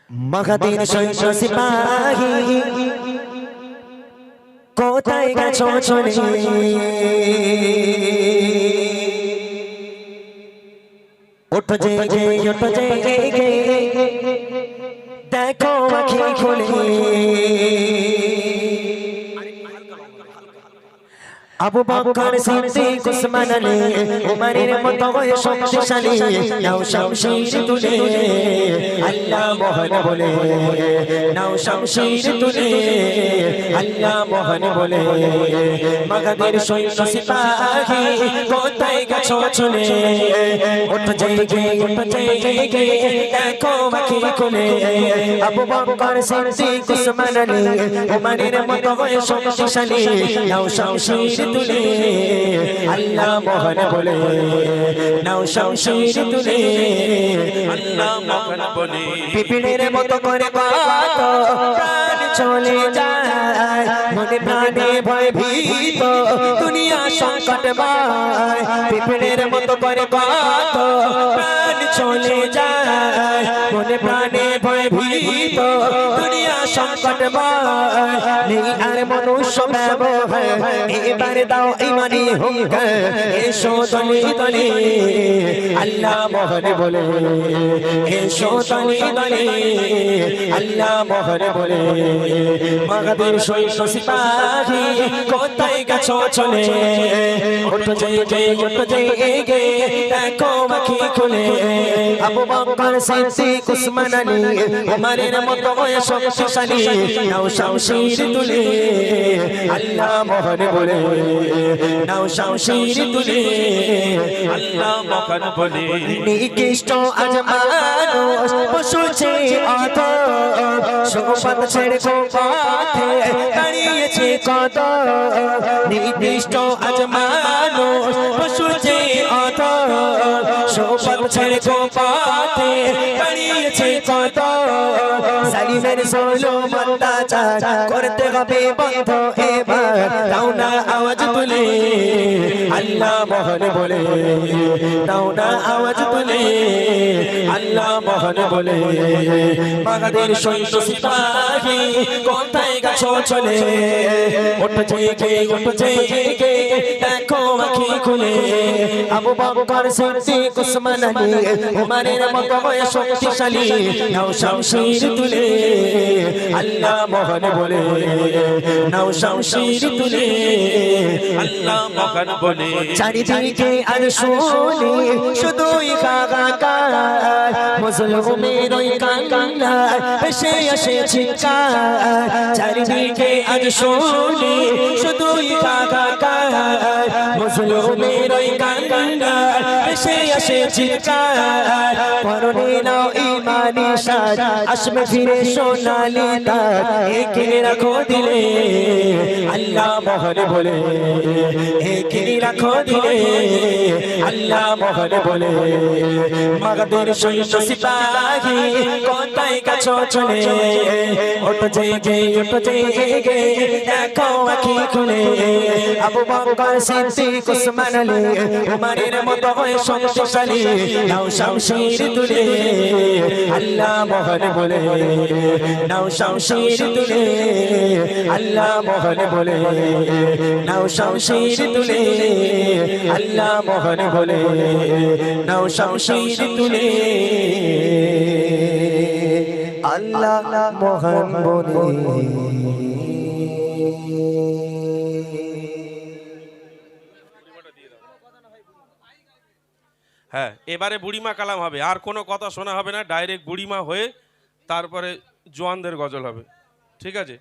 মগধের সৈন্য সিপাহী কোথায় গেছো চলে ওঠো জেগে ওঠো জেগে দেখো আঁখি খুলে আবু বকর সিদ্দিক উসমান আলী উমরের মতো হয়ে শক্তিশালী নাও শামশির তুলে আল্লাহ মহান বলে নাও শামশির তুলে আল্লাহ মহান বলে মগধের সৈন্য সিপাহী কোথায় গেছো চলে ওঠো জেগে দেখো আঁখি খুলে আবু বকর সিদ্দিক উসমান আলী উমরের মতো হয়ে শক্তিশালী নাও শামশির তুলে আল্লাহ মহান বলে নাও শামশির তুলে আল্লাহ মহান বলে পিপিলের মতো করে কত প্রাণ চলে যায় মনে প্রাণে ভয় ভীত দুনিয়া সংকটময় পিপিলের মতো করে কত প্রাণ চলে যায় মনে প্রাণে ভয় ভীত দুনিয়া সংকটময় নেই আর মনুষ্য ব্যবহার এবারে দাও ইমানি হুঙ্কার এসো দলে দলে আল্লাহ মহান বলে এসো দলে দলে আল্লাহ মহান বলে মগধের সৈন্য সিপাহী কোথায় গেছো চলে ওঠো জেগে দেখো আঁখি খুলে আবু বকর সিদ্দিক উসমান আলী উমরের মতো হয়ে শক্তিশালী নাও শামশির তুলে আল্লাহ মহান বলে নাও শামশির তুলে আল্লাহ মহান বলে নিকৃষ্ট আজ মানুষ পশু চেয়ে অত সোপাত ছেড়ে পথে দাঁড়িয়েছে কত নিকৃষ্ট আজ মানুষ পশু চেয়ে অত সোপাত ছেড়ে পথে দাঁড়িয়েছে কত জালিমের জুলুম অত্যাচার করতে হবে বন্ধ এবার দাও না আওয়াজ তুলে আল্লাহ মহান বলে দাও না আওয়াজ তুলে আল্লাহ মহান বলে মগধের সৈন্য সিপাহী কোথায় গেছো চলে ওঠো জেগে দেখো আঁখি খুলে আবু বকর সিদ্দিক উসমান আলী উমরের মতো হয়ে শক্তিশালী নাও শামশির তুলে আল্লাহ মহান বলে নাও শামশির তুলে আল্লাহ মহান বলে চারিদিকে আর শুনি শুধুই হাহাকার মুসলমানের ওই কান্নার ভেসে আসে চিৎকার চারিদিকে আর শুনি শুধুই হাহাকার মুসলমানের ওই কান্নার ভেসে আসে চিৎকার পরনে নাও ইমানি সাজ আসবে ফিরে সোনালি তার একে রাখো দিলে আল্লাহ মহান বলে একে রাখো দিলে আল্লাহ মহান বলে মগধের সৈন্য সিপাহী কোথায় গেছো চলে ওঠো জেগে দেখো আঁখি খুলে আবু বকর সিদ্দিক উসমান আলী উমরের মতো হয়ে শক্তিশালী নাও শামশির তুলে আল্লাহ মহান বলে নাও শামশির তুলে আল্লাহ মহান বলে নাও শামশির তুলে আল্লাহ মহান বলে নাও শামশির তুলে আল্লাহ মহান বলে হ্যাঁ এবারে বুড়িমা কালাম হবে আর কোনো কথা শোনা হবে না ডাইরেক্ট বুড়িমা হয়ে তারপরে জোয়ানদের গজল হবে ঠিক আছে।